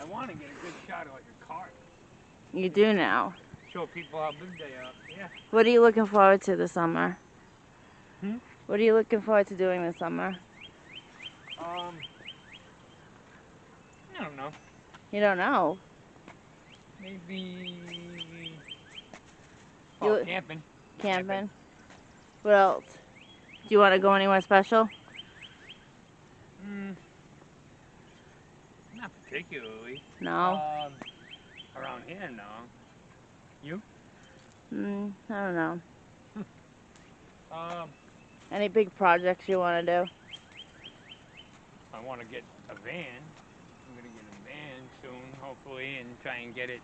want to get a good shot of like a carp. You do now. Show people how big they are. Yeah. What are you looking forward to this summer? What are you looking forward to doing this summer? I don't know. You don't know? Maybe... camping. Camping? What else? Do you want to go anywhere special? Not particularly. No? Around here, no. You? I don't know. Any big projects you want to do? I want to get a van. I'm going to get a van soon, hopefully, and try and get it,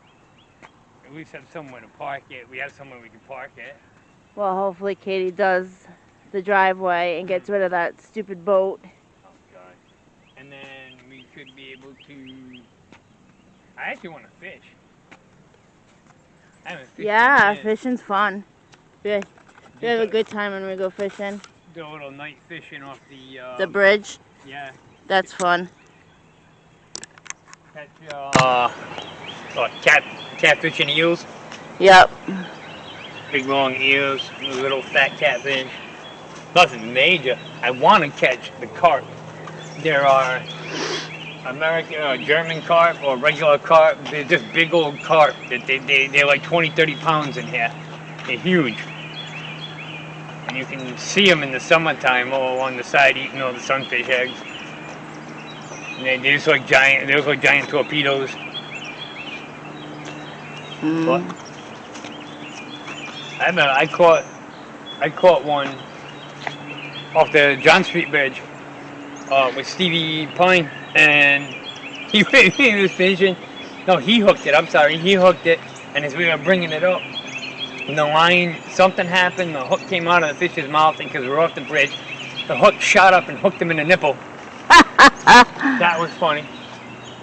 at least have somewhere to park it. We have somewhere we can park it. Well, hopefully Katie does the driveway and gets rid of that stupid boat. Oh, God. And then we could be able to... I actually want to fish. I haven't fished Yeah, in years. fishing's fun. We have a good time when we go fishing. Do a little night fishing off the bridge? Yeah. That's fun. Catch, catfish and eels. Yep. Big long eels, little fat catfish. Nothing major. I want to catch the carp. There are American, German carp or regular carp. They're just big old carp. They're like 20, 30 pounds in here. They're huge. And you can see them in the summertime all on the side eating all the sunfish eggs. And they just like giant. They look like giant torpedoes. But I caught one off the John Street Bridge with Stevie Pine, and he was fishing. No, he hooked it. I'm sorry, he hooked it, and as we were bringing it up, in the line, something happened. The hook came out of the fish's mouth, and because we were off the bridge, the hook shot up and hooked him in the nipple. That was funny.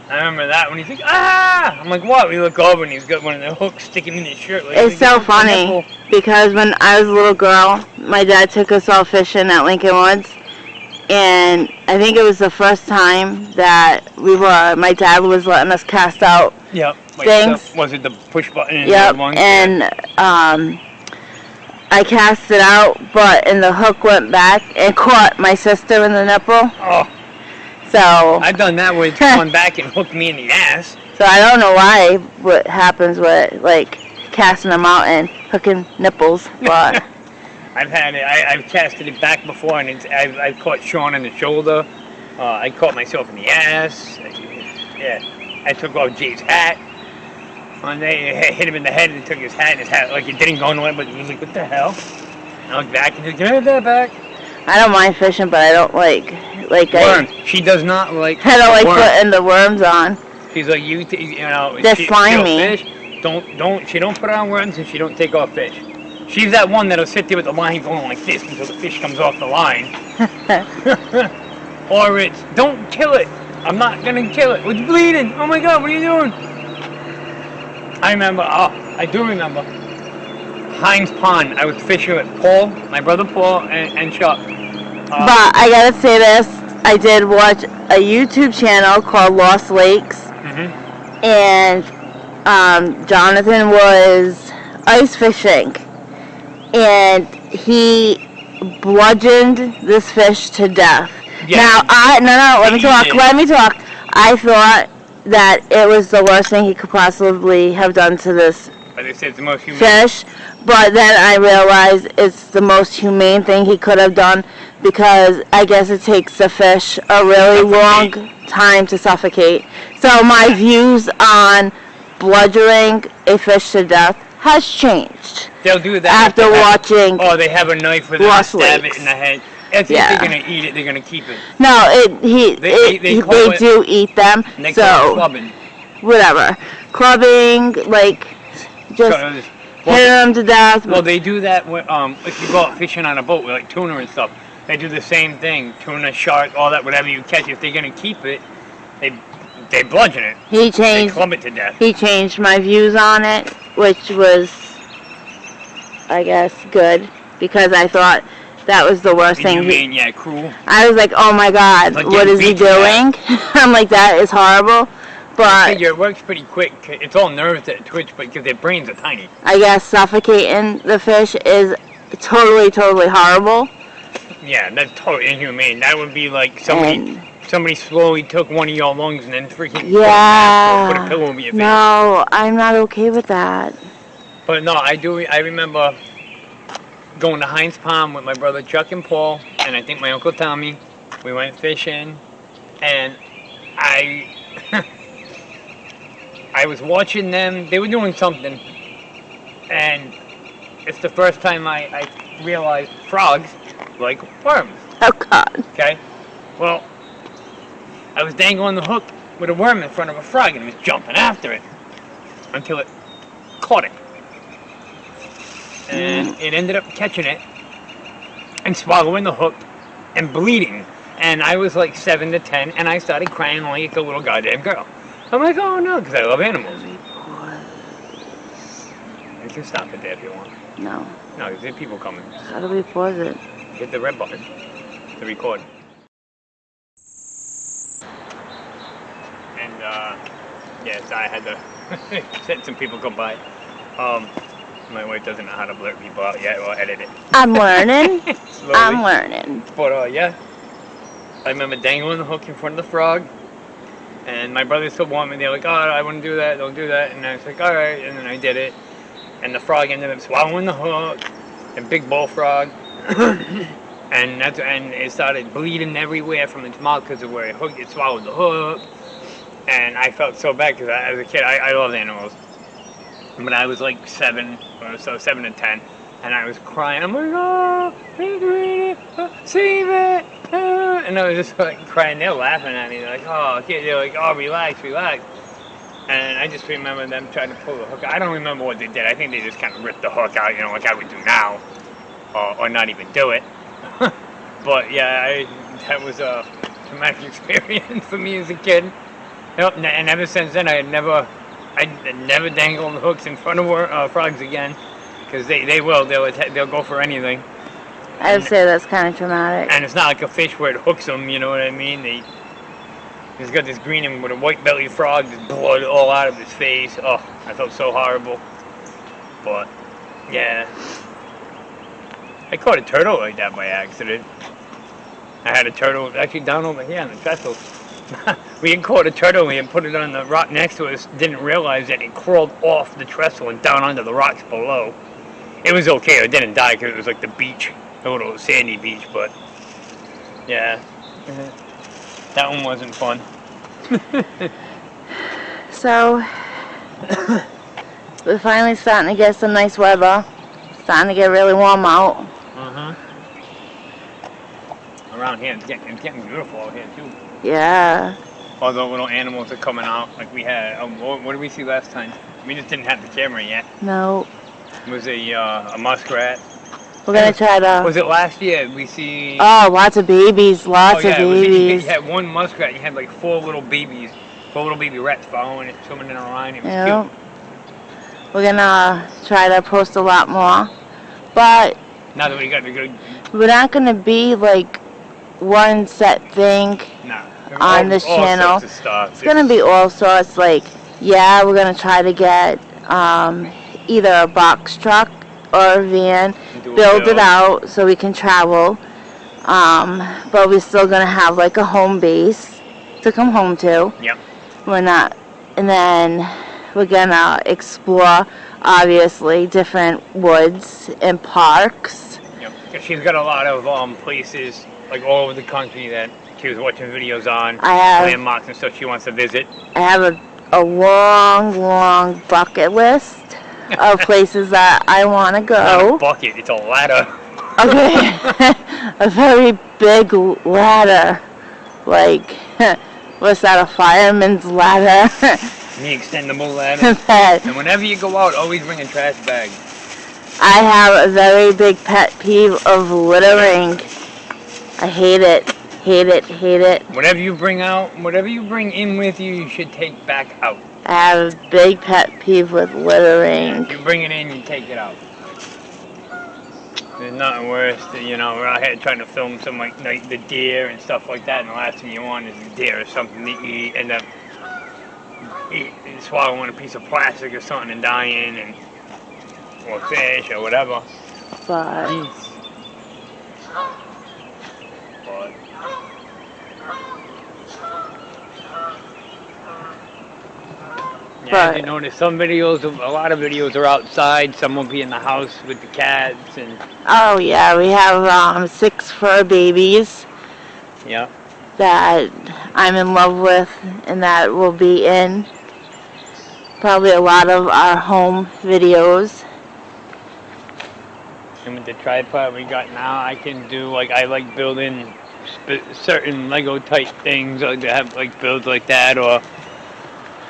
I remember that when he's like, ah! I'm like, what? We look over and he's got one of the hooks sticking in his shirt. Like, it's so funny because when I was a little girl, my dad took us all fishing at Lincoln Woods, and I think it was the first time that my dad was letting us cast out things. Was it the push button? Yep, and I cast it out, and the hook went back and caught my sister in the nipple. Oh. So I've done that where it's gone back and hooked me in the ass. So I don't know what happens with like casting them out and hooking nipples, but I've casted it back before, and I've caught Sean in the shoulder. I caught myself in the ass. I took off Jay's hat. One day I hit him in the head and took his hat, like it didn't go nowhere, but he was like, what the hell? And I looked back and he was like, give that back. I don't mind fishing, but I don't like worms. She does not like. I don't like putting the worms on. She's like you know. They're slimy. Fish, she don't put on worms and she don't take off fish. She's that one that'll sit there with the line going like this until the fish comes off the line. Or it's don't kill it. I'm not gonna kill it. It's bleeding. Oh my God, what are you doing? I do remember. Hines Pond. I was fishing with Paul, my brother Paul, and Chuck. But I gotta say this, I did watch a YouTube channel called Lost Lakes, and Jonathan was ice fishing, and he bludgeoned this fish to death. Yeah. Now, let me talk. I thought that it was the worst thing he could possibly have done to this fish, but then I realized it's the most humane thing he could have done, because I guess it takes the fish a really long time to suffocate. So my views on bludgeoning a fish to death has changed. They'll do that after watching. Oh, they have a knife where they stab it in the head. If they're gonna eat it, they're gonna keep it. No, they do eat them. And they call it clubbing. Whatever, clubbing, like just hit them to death. Well, they do that if you go out fishing on a boat with like tuna and stuff. They do the same thing. Tuna, shark, all that, whatever you catch. If they're gonna keep it, they bludgeon it. They club it to death. He changed my views on it, which was, I guess, good, because I thought that was the worst thing. Cruel. I was like, oh my God, what is he doing? I'm like, that is horrible. But figure it works pretty quick. It's all nerves that twitch, but because their brains are tiny. I guess suffocating the fish is totally, totally horrible. Yeah, that's totally inhumane. That would be like somebody slowly took one of your lungs and then freaking put a pillow over your face. No, I'm not okay with that. But no, I remember going to Heinz Pond with my brother Chuck and Paul, and I think my Uncle Tommy. We went fishing, and I was watching them. They were doing something, and it's the first time I realized frogs like worms. Oh, God. Okay? Well, I was dangling the hook with a worm in front of a frog, and it was jumping after it until it caught it. And it ended up catching it and swallowing the hook and bleeding. And I was like 7 to 10, and I started crying like a little goddamn girl. I'm like, oh no, because I love animals. You can stop it there if you want. No. No, there's people coming. How do we pause it? Hit the red button to record. And, yes, I had to let some people come by. My wife doesn't know how to blurt people out yet or edit it. I'm learning. I'm learning. But, yeah. I remember dangling the hook in front of the frog, and my brothers still want me. They're like, oh, I want to do that, don't do that. And I was like, all right, and then I did it. And the frog ended up swallowing the hook, a big bullfrog, and it started bleeding everywhere from its mouth because of where it swallowed the hook. And I felt so bad because as a kid, I loved animals. But I was like 7 to 10, and I was crying. I'm like, oh, save it. And I was just like crying. They're laughing at me. They're like, oh, kid. They're like, oh, relax. And I just remember them trying to pull the hook out. I don't remember what they did. I think they just kind of ripped the hook out, like I would do now, or not even do it. But yeah, that was a traumatic experience for me as a kid. And ever since then, I never dangled the hooks in front of frogs again, because they'll go for anything. I would say that's kind of traumatic. And it's not like a fish where it hooks them, you know what I mean? He's got this green and with a white belly frog, there's blood all out of his face. Oh, I felt so horrible. But, yeah. I caught a turtle like that by accident. I had a turtle actually down over here on the trestle. We had caught a turtle, we had put it on the rock next to us, didn't realize that it crawled off the trestle and down onto the rocks below. It was okay, it didn't die because it was like the beach, a little sandy beach, but yeah, that one wasn't fun. So, we're finally starting to get some nice weather. Starting to get really warm out. Around here, it's getting beautiful out here too. Yeah. All the little animals are coming out. Like we had, what did we see last time? We just didn't have the camera yet. No. It was a muskrat. We're gonna try to. Was it last year? We see. Oh, lots of babies. Lots of babies. You had one muskrat. You had like 4 little baby rats following it, swimming in a line. It was cute. We're gonna try to post a lot more, but now that we got the good. We're not gonna be like one set thing on this channel. Sorts of stuff. It's gonna be all sorts. Like, yeah, we're gonna try to get either a box truck or a van, build it out so we can travel. But we're still gonna have like a home base to come home to. Yep. And then we're gonna explore, obviously, different woods and parks. Yep. She's got a lot of places like all over the country that she was watching videos on, landmarks and stuff she wants to visit. I have a long bucket list of places that I want to go. It's not a bucket, it's a ladder. Okay, a very big ladder. Like, what's that, a fireman's ladder? The extendable ladder. And whenever you go out, always bring a trash bag. I have a very big pet peeve of littering. I hate it. Hate it. Whatever you bring in with you, you should take back out. I have a big pet peeve with littering. If you bring it in, you take it out. There's nothing worse than, we're out here trying to film some like the deer and stuff like that, and the last thing you want is a deer or something to eat, end up swallowing a piece of plastic or something and dying, or fish or whatever. But yeah, you notice some videos, a lot of videos are outside. Some will be in the house with the cats and. oh yeah, we have 6 fur babies. Yeah. That I'm in love with, and that will be in probably a lot of our home videos. And with the tripod we got now, I can do I like building certain Lego type things. I like to have builds like that, or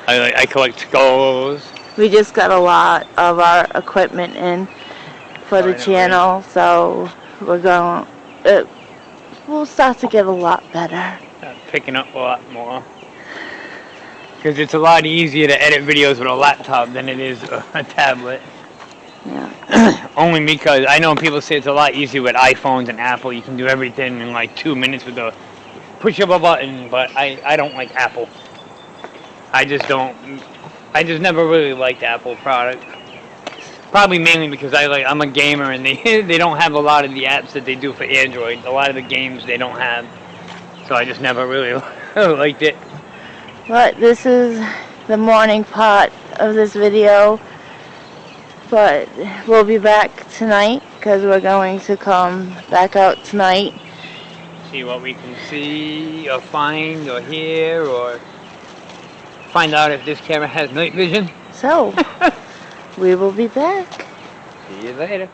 I collect skulls. We just got a lot of our equipment in for the channel, so we're going. We'll start to get a lot better. Picking up a lot more. Because it's a lot easier to edit videos with a laptop than it is a tablet. Yeah. Only because I know people say it's a lot easier with iPhones and Apple. You can do everything in 2 minutes with a push of a button, but I don't like Apple. I just never really liked Apple products. Probably mainly because I'm a gamer and they don't have a lot of the apps that they do for Android. A lot of the games they don't have. So I just never really liked it. But this is the morning part of this video. But we'll be back tonight because we're going to come back out tonight. See what we can see or find or hear, or find out if this camera has night vision. So, we will be back. See you later.